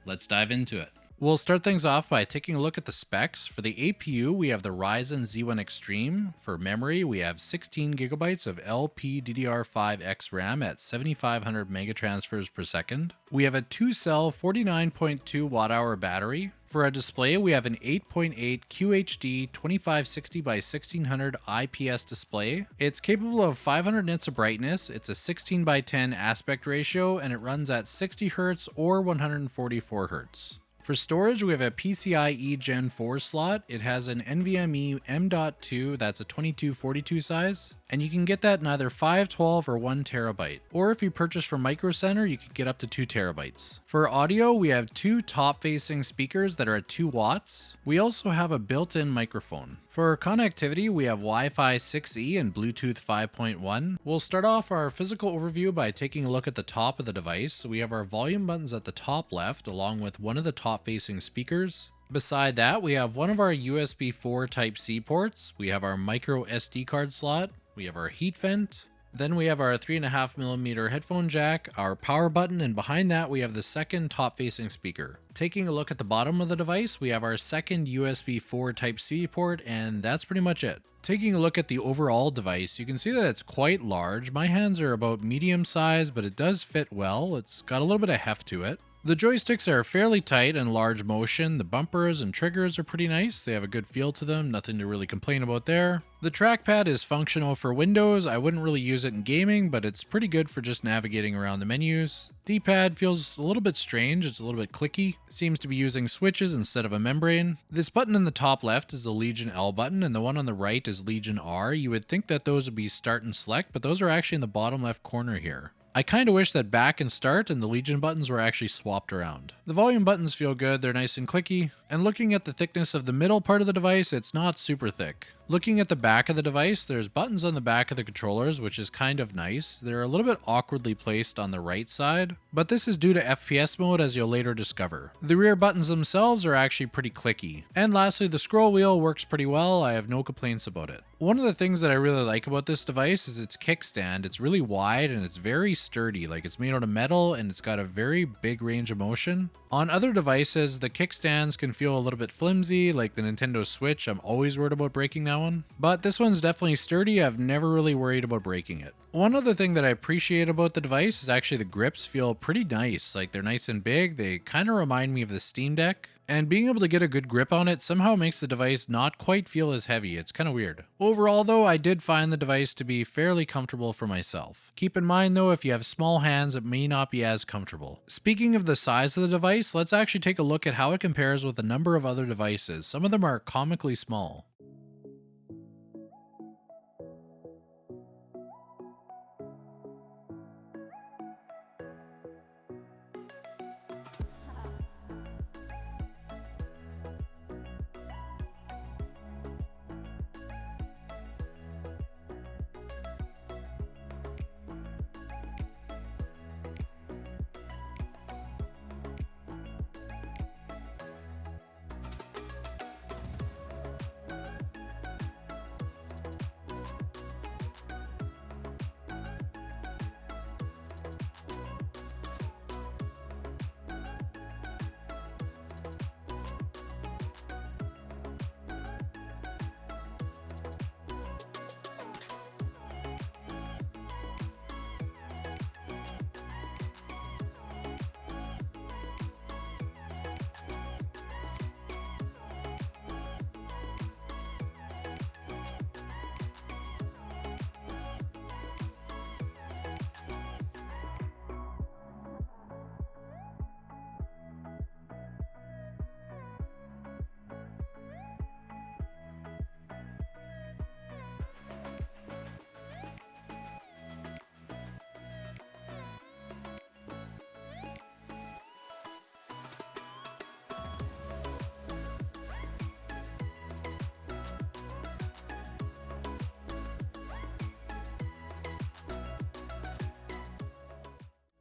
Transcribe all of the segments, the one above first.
Let's dive into it. We'll start things off by taking a look at the specs. For the APU, we have the Ryzen Z1 Extreme. For memory, we have 16 gigabytes of LPDDR5X RAM at 7500 megatransfers per second. We have a 2-cell 49.2 watt-hour battery. For a display, we have an 8.8 QHD 2560 by 1600 IPS display. It's capable of 500 nits of brightness, it's a 16 by 10 aspect ratio, and it runs at 60 Hz or 144 Hz. For storage, we have a PCIe Gen 4 slot. It has an NVMe M.2 that's a 2242 size, and you can get that in either 512 or 1 terabyte. Or if you purchase from Micro Center, you can get up to 2 terabytes. For audio, we have 2 top-facing speakers that are at 2 watts. We also have a built-in microphone. For connectivity, we have Wi-Fi 6E and Bluetooth 5.1. We'll start off our physical overview by taking a look at the top of the device. So we have our volume buttons at the top left, along with one of the top-facing speakers. Beside that, we have one of our USB 4 Type-C ports. We have our micro SD card slot. We have our heat vent. Then we have our 3.5mm headphone jack, our power button, and behind that we have the second top-facing speaker. Taking a look at the bottom of the device, we have our second USB 4 Type-C port, and that's pretty much it. Taking a look at the overall device, you can see that it's quite large. My hands are about medium size, but it does fit well. It's got a little bit of heft to it. The joysticks are fairly tight and large motion. The bumpers and triggers are pretty nice. They have a good feel to them, nothing to really complain about there. The trackpad is functional for Windows. I wouldn't really use it in gaming, but it's pretty good for just navigating around the menus. D-pad feels a little bit strange, it's a little bit clicky. Seems to be using switches instead of a membrane. This button in the top left is the Legion L button, and the one on the right is Legion R. You would think that those would be start and select, but those are actually in the bottom left corner here. I kind of wish that back and start and the Legion buttons were actually swapped around. The volume buttons feel good, they're nice and clicky, and looking at the thickness of the middle part of the device, it's not super thick. Looking at the back of the device, there's buttons on the back of the controllers, which is kind of nice. They're a little bit awkwardly placed on the right side, but this is due to FPS mode, as you'll later discover. The rear buttons themselves are actually pretty clicky. And lastly, the scroll wheel works pretty well. I have no complaints about it. One of the things that I really like about this device is its kickstand. It's really wide and it's very sturdy, like it's made out of metal and it's got a very big range of motion. On other devices, the kickstands can feel a little bit flimsy, like the Nintendo Switch. I'm always worried about breaking that one. But this one's definitely sturdy. I've never really worried about breaking it. One other thing that I appreciate about the device is actually the grips feel pretty nice. Like they're nice and big. They kind of remind me of the Steam Deck. And being able to get a good grip on it somehow makes the device not quite feel as heavy. It's kind of weird. Overall though, I did find the device to be fairly comfortable for myself. Keep in mind though, if you have small hands, it may not be as comfortable. Speaking of the size of the device, let's actually take a look at how it compares with a number of other devices. Some of them are comically small.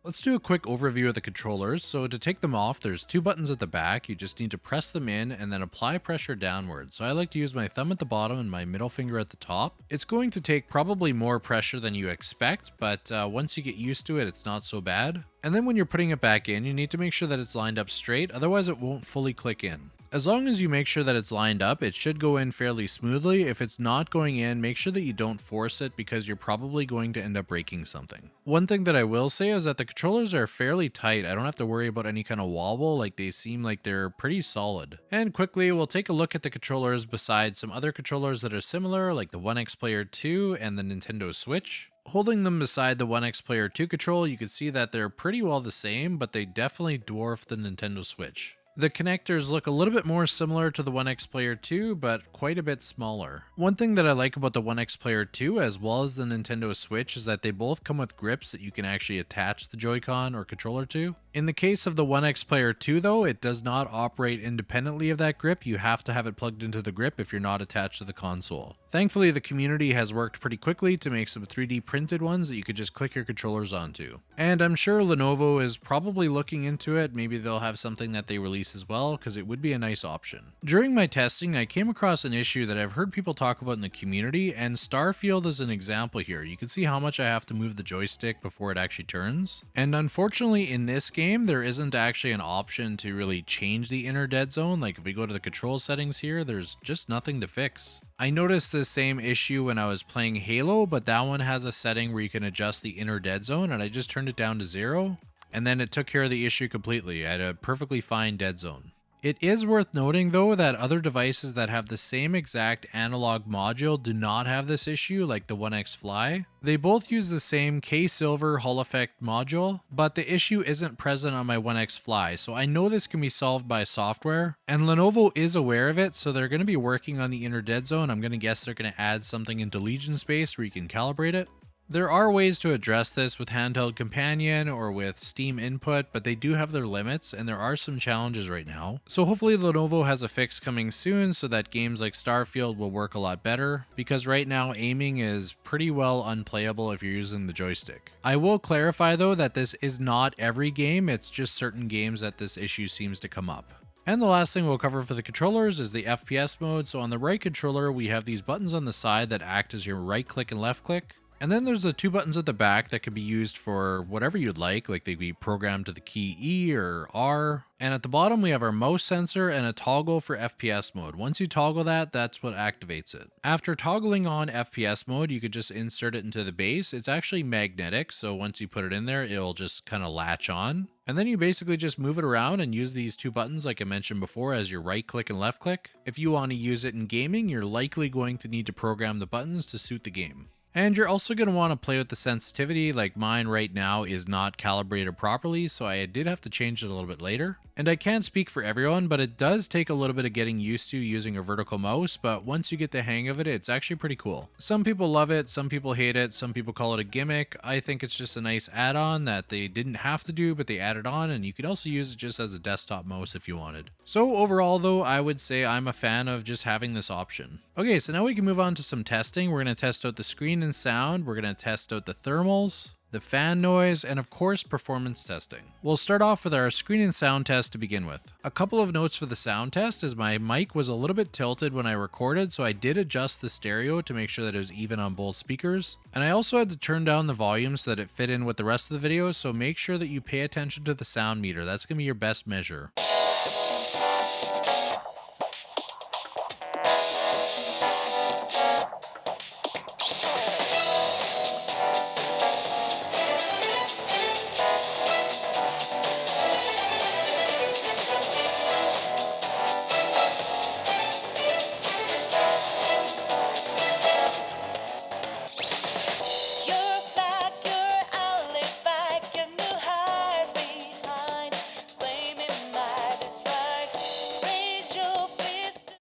Let's do a quick overview of the controllers. So to take them off, there's two buttons at the back. You just need to press them in and then apply pressure downward. So I like to use my thumb at the bottom and my middle finger at the top. It's going to take probably more pressure than you expect, but once you get used to it, it's not so bad. And then when you're putting it back in, you need to make sure that it's lined up straight, otherwise it won't fully click in. As long as you make sure that it's lined up, it should go in fairly smoothly. If it's not going in, make sure that you don't force it because you're probably going to end up breaking something. One thing that I will say is that the controllers are fairly tight. I don't have to worry about any kind of wobble, like they seem like they're pretty solid. And quickly, we'll take a look at the controllers besides some other controllers that are similar, like the One X Player 2 and the Nintendo Switch. Holding them beside the One X Player 2 control, you can see that they're pretty well the same, but they definitely dwarf the Nintendo Switch. The connectors look a little bit more similar to the One X Player 2, but quite a bit smaller. One thing that I like about the One X Player 2 as well as the Nintendo Switch is that they both come with grips that you can actually attach the Joy-Con or controller to. In the case of the One X Player 2 though, it does not operate independently of that grip. You have to have it plugged into the grip if you're not attached to the console. Thankfully, the community has worked pretty quickly to make some 3D printed ones that you could just click your controllers onto. And I'm sure Lenovo is probably looking into it. Maybe they'll have something that they release as well, because it would be a nice option. During my testing, I came across an issue that I've heard people talk about in the community, and Starfield is an example here. You can see how much I have to move the joystick before it actually turns. And unfortunately, in this game, there isn't actually an option to really change the inner dead zone. Like if we go to the control settings here, there's just nothing to fix. I noticed this same issue when I was playing Halo, but that one has a setting where you can adjust the inner dead zone, and I just turned it down to 0. And then it took care of the issue completely. I had a perfectly fine dead zone. It is worth noting though that other devices that have the same exact analog module do not have this issue, like the One X Fly. They both use the same K-Silver Hall Effect module, but the issue isn't present on my One X Fly, so I know this can be solved by software, and Lenovo is aware of it, so they're going to be working on the inner dead zone. I'm going to guess they're going to add something into Legion Space where you can calibrate it. There are ways to address this with Handheld Companion or with Steam Input, but they do have their limits and there are some challenges right now. So hopefully Lenovo has a fix coming soon so that games like Starfield will work a lot better, because right now aiming is pretty well unplayable if you're using the joystick. I will clarify though that this is not every game, it's just certain games that this issue seems to come up. And the last thing we'll cover for the controllers is the FPS mode. So on the right controller, we have these buttons on the side that act as your right click and left click. And then there's the two buttons at the back that can be used for whatever you'd like they can be programmed to the key E or R. And at the bottom we have our mouse sensor and a toggle for FPS mode. Once you toggle that, that's what activates it. After toggling on FPS mode, you could just insert it into the base. It's actually magnetic, so once you put it in there, it'll just kind of latch on. And then you basically just move it around and use these two buttons like I mentioned before as your right click and left click. If you want to use it in gaming, you're likely going to need to program the buttons to suit the game. And you're also going to want to play with the sensitivity, like mine right now is not calibrated properly, so I did have to change it a little bit later. And I can't speak for everyone, but it does take a little bit of getting used to using a vertical mouse, but once you get the hang of it, it's actually pretty cool. Some people love it, some people hate it, some people call it a gimmick. I think it's just a nice add-on that they didn't have to do, but they added on, and you could also use it just as a desktop mouse if you wanted. So overall though, I would say I'm a fan of just having this option. Okay, so now we can move on to some testing. We're going to test out the screen and sound, we're going to test out the thermals, the fan noise, and of course performance testing. We'll start off with our screen and sound test to begin with. A couple of notes for the sound test is my mic was a little bit tilted when I recorded, so I did adjust the stereo to make sure that it was even on both speakers. And I also had to turn down the volume so that it fit in with the rest of the video, so make sure that you pay attention to the sound meter. That's going to be your best measure.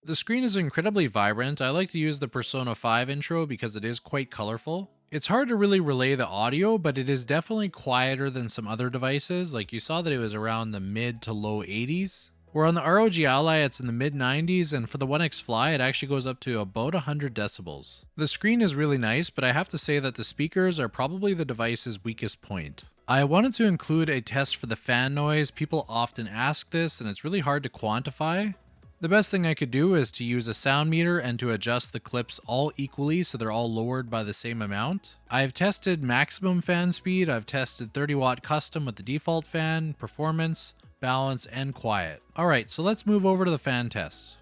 The screen is incredibly vibrant. I like to use the Persona 5 intro because it is quite colorful. It's hard to really relay the audio, but it is definitely quieter than some other devices. Like you saw that it was around the mid to low 80s. Where on the ROG Ally, it's in the mid 90s, and for the One X Fly, it actually goes up to about 100 decibels. The screen is really nice, but I have to say that the speakers are probably the device's weakest point. I wanted to include a test for the fan noise. People often ask this and it's really hard to quantify. The best thing I could do is to use a sound meter and to adjust the clips all equally so they're all lowered by the same amount. I've tested maximum fan speed, I've tested 30 watt custom with the default fan, performance, balance, and quiet. Alright, so let's move over to the fan tests.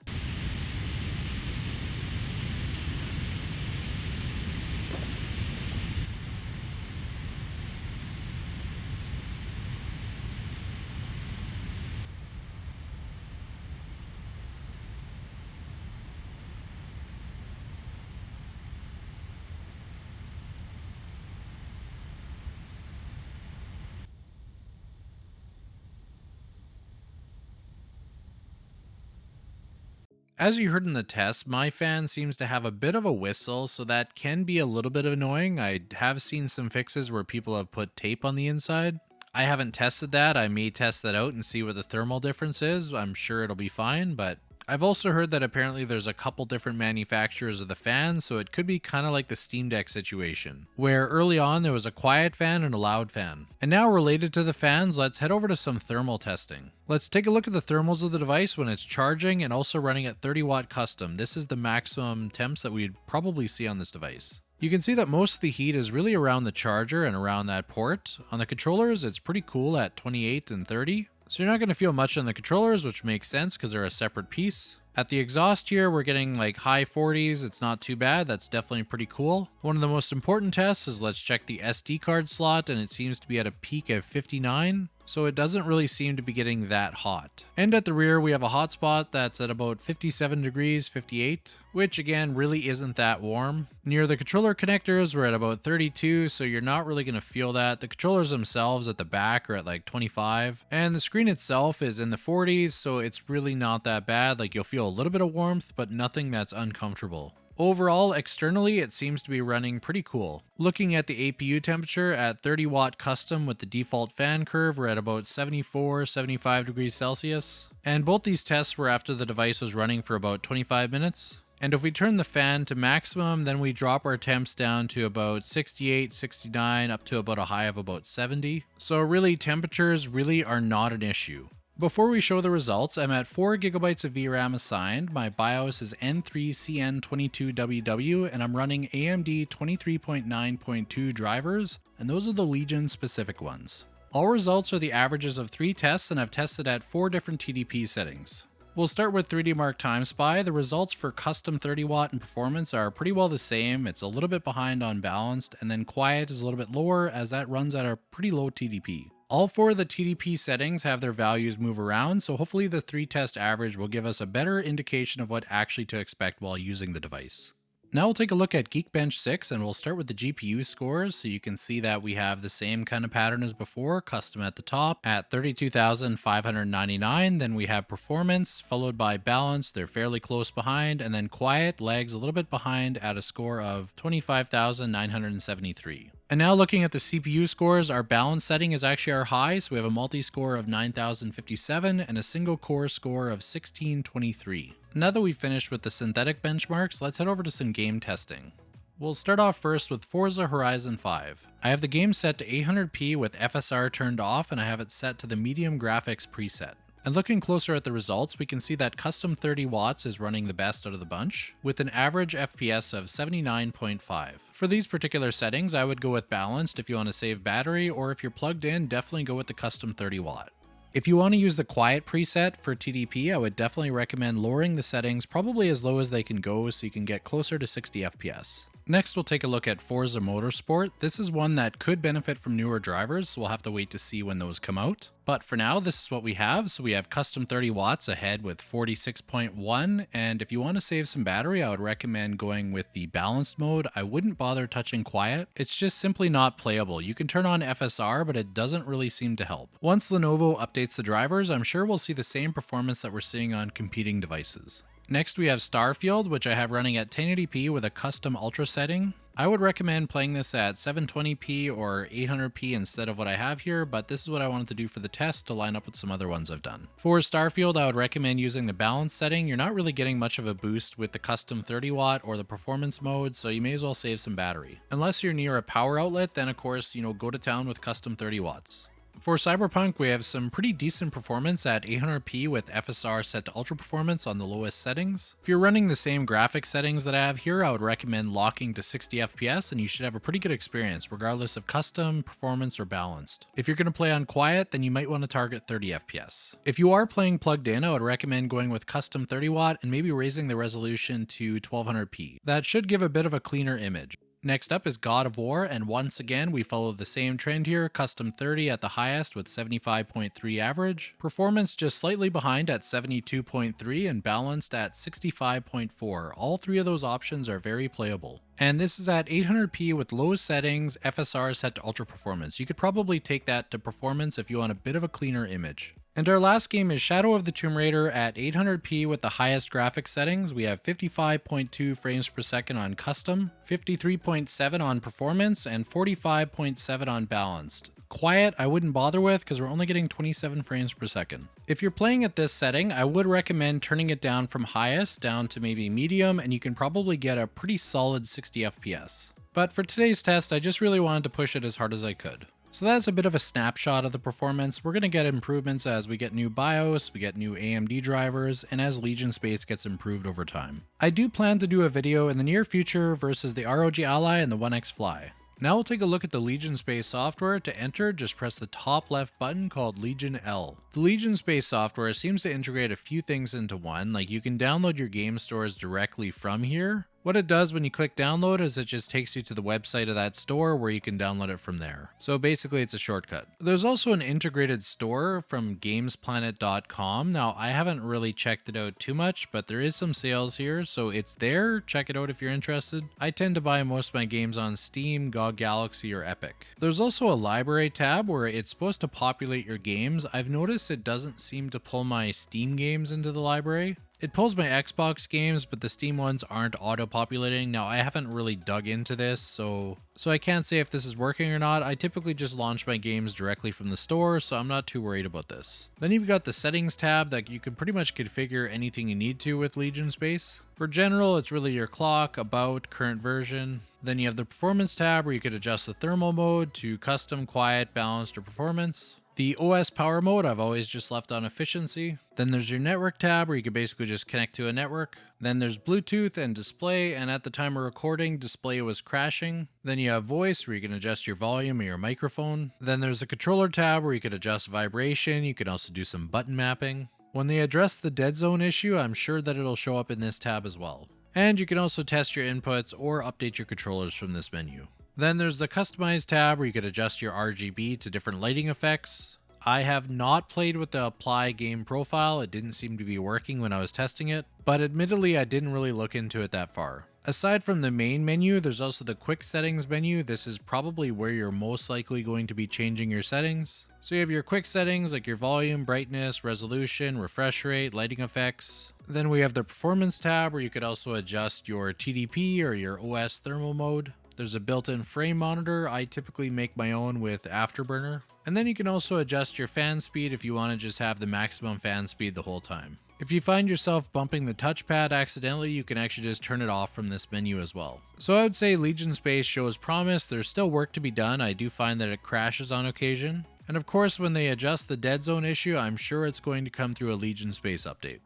As you heard in the test, my fan seems to have a bit of a whistle, so that can be a little bit annoying. I have seen some fixes where people have put tape on the inside. I haven't tested that. I may test that out and see what the thermal difference is. I'm sure it'll be fine, but I've also heard that apparently there's a couple different manufacturers of the fan, so it could be kind of like the Steam Deck situation, where early on there was a quiet fan and a loud fan. And now related to the fans, let's head over to some thermal testing. Let's take a look at the thermals of the device when it's charging and also running at 30 watt custom. This is the maximum temps that we'd probably see on this device. You can see that most of the heat is really around the charger and around that port. On the controllers, it's pretty cool at 28 and 30. So you're not going to feel much on the controllers, which makes sense because they're a separate piece. At the exhaust here, we're getting like high 40s. It's not too bad. That's definitely pretty cool. One of the most important tests is let's check the SD card slot, and it seems to be at a peak of 59. So it doesn't really seem to be getting that hot. And at the rear, we have a hotspot that's at about 57 degrees, 58, which again really isn't that warm. Near the controller connectors, we're at about 32, so you're not really going to feel that. The controllers themselves at the back are at like 25, and the screen itself is in the 40s, so it's really not that bad. Like you'll feel a little bit of warmth, but nothing that's uncomfortable. Overall, externally, it seems to be running pretty cool. Looking at the APU temperature at 30 watt custom with the default fan curve, we're at about 74, 75 degrees Celsius. And both these tests were after the device was running for about 25 minutes. And if we turn the fan to maximum, then we drop our temps down to about 68, 69, up to about a high of about 70. So really, temperatures really are not an issue. Before we show the results, I'm at 4GB of VRAM assigned, my BIOS is N3CN22WW, and I'm running AMD 23.9.2 drivers, and those are the Legion specific ones. All results are the averages of 3 tests, and I've tested at 4 different TDP settings. We'll start with 3D Mark Time Spy. The results for custom 30 watt and performance are pretty well the same. It's a little bit behind on balanced, and then quiet is a little bit lower as that runs at a pretty low TDP. All 4 of the TDP settings have their values move around, so hopefully the 3 test average will give us a better indication of what actually to expect while using the device. Now we'll take a look at Geekbench 6, and we'll start with the GPU scores, so you can see that we have the same kind of pattern as before, custom at the top at 32,599, then we have performance, followed by balance, they're fairly close behind, and then quiet lags a little bit behind at a score of 25,973. And now looking at the CPU scores, our balance setting is actually our high, so we have a multi-score of 9,057 and a single core score of 1623. Now that we've finished with the synthetic benchmarks, let's head over to some game testing. We'll start off first with Forza Horizon 5. I have the game set to 800p with FSR turned off, and I have it set to the medium graphics preset. And looking closer at the results, we can see that custom 30 watts is running the best out of the bunch, with an average FPS of 79.5. For these particular settings, I would go with balanced if you want to save battery, or if you're plugged in, definitely go with the custom 30 watt. If you want to use the quiet preset for TDP, I would definitely recommend lowering the settings probably as low as they can go so you can get closer to 60 FPS. Next, we'll take a look at Forza Motorsport. This is one that could benefit from newer drivers, so we'll have to wait to see when those come out. But for now, this is what we have. So we have custom 30 watts ahead with 46.1, and if you want to save some battery, I would recommend going with the balanced mode. I wouldn't bother touching quiet. It's just simply not playable. You can turn on FSR, but it doesn't really seem to help. Once Lenovo updates the drivers, I'm sure we'll see the same performance that we're seeing on competing devices. Next we have Starfield, which I have running at 1080p with a custom ultra setting. I would recommend playing this at 720p or 800p instead of what I have here, but this is what I wanted to do for the test to line up with some other ones I've done. For Starfield, I would recommend using the balance setting. You're not really getting much of a boost with the custom 30 watt or the performance mode, so you may as well save some battery. Unless you're near a power outlet, then of course, go to town with custom 30 watts. For Cyberpunk, we have some pretty decent performance at 800p with FSR set to ultra performance on the lowest settings. If you're running the same graphic settings that I have here, I would recommend locking to 60 FPS and you should have a pretty good experience regardless of custom, performance, or balanced. If you're going to play on quiet, then you might want to target 30 FPS. If you are playing plugged in, I would recommend going with custom 30 watt and maybe raising the resolution to 1200p. That should give a bit of a cleaner image. Next up is God of War, and once again we follow the same trend here, custom 30 at the highest with 75.3 average, performance just slightly behind at 72.3 and balanced at 65.4. All three of those options are very playable. And this is at 800p with low settings, FSR set to ultra performance. You could probably take that to performance if you want a bit of a cleaner image. And our last game is Shadow of the Tomb Raider at 800p with the highest graphic settings. We have 55.2 frames per second on custom, 53.7 on performance, and 45.7 on balanced. Quiet, I wouldn't bother with because we're only getting 27 frames per second. If you're playing at this setting, I would recommend turning it down from highest down to maybe medium, and you can probably get a pretty solid 60 FPS. But for today's test, I just really wanted to push it as hard as I could. So that's a bit of a snapshot of the performance. We're going to get improvements as we get new BIOS, we get new AMD drivers, and as Legion space gets improved over time. I do plan to do a video in the near future versus the ROG Ally and the One X Fly. Now we'll take a look at the Legion Space software. To enter, just press the top left button called Legion L. The Legion Space software seems to integrate a few things into one, like you can download your game stores directly from here. What it does when you click download is it just takes you to the website of that store where you can download it from there. So basically it's a shortcut. There's also an integrated store from gamesplanet.com. Now I haven't really checked it out too much, but there is some sales here, so it's there. Check it out if you're interested. I tend to buy most of my games on Steam, GOG Galaxy, or Epic. There's also a library tab where it's supposed to populate your games. I've noticed it doesn't seem to pull my Steam games into the library. It pulls my Xbox games, but the Steam ones aren't auto-populating. Now, I haven't really dug into this, so I can't say if this is working or not. I typically just launch my games directly from the store, so I'm not too worried about this. Then you've got the settings tab that you can pretty much configure anything you need to with Legion Space. For general, it's really your clock, about, current version. Then you have the performance tab where you could adjust the thermal mode to custom, quiet, balanced, or performance. The OS power mode, I've always just left on efficiency. Then there's your network tab where you can basically just connect to a network. Then there's Bluetooth and display, and at the time of recording, display was crashing. Then you have voice where you can adjust your volume or your microphone. Then there's the controller tab where you can adjust vibration. You can also do some button mapping. When they address the dead zone issue, I'm sure that it'll show up in this tab as well. And you can also test your inputs or update your controllers from this menu. Then there's the Customize tab where you could adjust your RGB to different lighting effects. I have not played with the Apply Game Profile. It didn't seem to be working when I was testing it, but admittedly I didn't really look into it that far. Aside from the main menu, there's also the Quick Settings menu. This is probably where you're most likely going to be changing your settings. So you have your quick settings like your volume, brightness, resolution, refresh rate, lighting effects. Then we have the Performance tab where you could also adjust your TDP or your OS thermal mode. There's a built-in frame monitor. I typically make my own with Afterburner. And then you can also adjust your fan speed if you want to just have the maximum fan speed the whole time. If you find yourself bumping the touchpad accidentally, you can actually just turn it off from this menu as well. So I would say Legion Space shows promise. There's still work to be done. I do find that it crashes on occasion. And of course, when they adjust the dead zone issue, I'm sure it's going to come through a Legion Space update.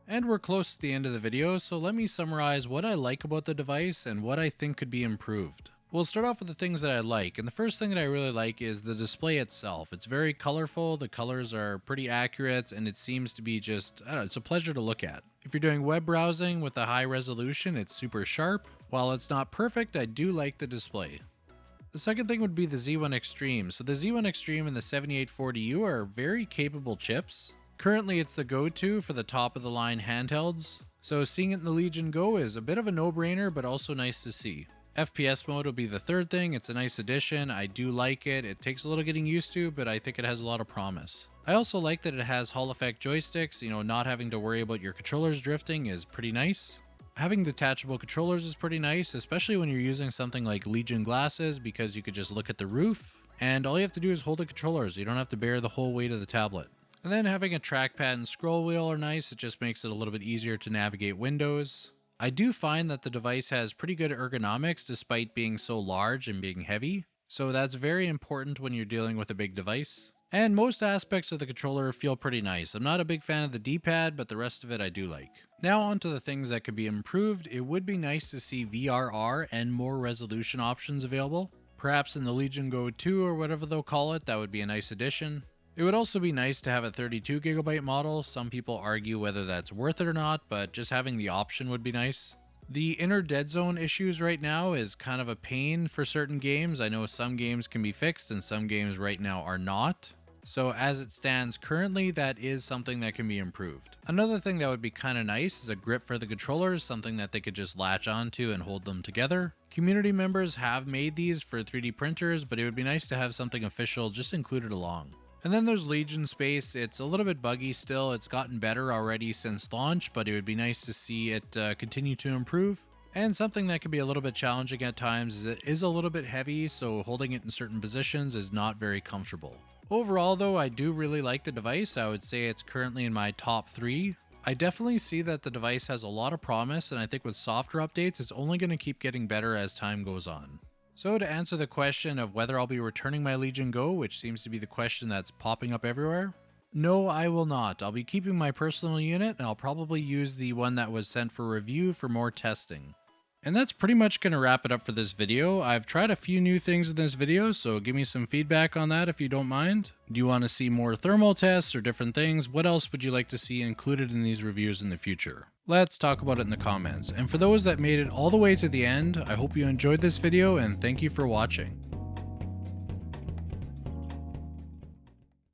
And we're close to the end of the video, so let me summarize what I like about the device and what I think could be improved. We'll start off with the things that I like, and the first thing that I really like is the display itself. It's very colorful, the colors are pretty accurate, and it seems to be just, I don't know, it's a pleasure to look at. If you're doing web browsing with a high resolution, it's super sharp. While it's not perfect, I do like the display. The second thing would be the Z1 Extreme. So the Z1 Extreme and the 7840U are very capable chips. Currently, it's the go-to for the top-of-the-line handhelds, so seeing it in the Legion GO is a bit of a no-brainer, but also nice to see. FPS mode will be the third thing. It's a nice addition. I do like it. It takes a little getting used to, but I think it has a lot of promise. I also like that it has Hall effect joysticks. Not having to worry about your controllers drifting is pretty nice. Having detachable controllers is pretty nice, especially when you're using something like Legion glasses, because you could just look at the roof and all you have to do is hold the controllers. You don't have to bear the whole weight of the tablet. And then having a trackpad and scroll wheel are nice. It just makes it a little bit easier to navigate windows. I do find that the device has pretty good ergonomics despite being so large and being heavy. So that's very important when you're dealing with a big device. And most aspects of the controller feel pretty nice. I'm not a big fan of the D-pad, but the rest of it I do like. Now on to the things that could be improved. It would be nice to see VRR and more resolution options available. Perhaps in the Legion GO 2 or whatever they'll call it, that would be a nice addition. It would also be nice to have a 32GB model. Some people argue whether that's worth it or not, but just having the option would be nice. The inner dead zone issues right now is kind of a pain for certain games. I know some games can be fixed and some games right now are not. So as it stands currently, that is something that can be improved. Another thing that would be kind of nice is a grip for the controllers, something that they could just latch onto and hold them together. Community members have made these for 3D printers, but it would be nice to have something official just included along. And then there's Legion Space. It's a little bit buggy still. It's gotten better already since launch, but it would be nice to see it continue to improve. And something that can be a little bit challenging at times is it is a little bit heavy, so holding it in certain positions is not very comfortable. Overall though, I do really like the device. I would say it's currently in my top 3. I definitely see that the device has a lot of promise, and I think with software updates, it's only going to keep getting better as time goes on. So to answer the question of whether I'll be returning my Legion GO, which seems to be the question that's popping up everywhere, no, I will not. I'll be keeping my personal unit, and I'll probably use the one that was sent for review for more testing. And that's pretty much going to wrap it up for this video. I've tried a few new things in this video, so give me some feedback on that if you don't mind. Do you want to see more thermal tests or different things? What else would you like to see included in these reviews in the future? Let's talk about it in the comments. And for those that made it all the way to the end, I hope you enjoyed this video and thank you for watching.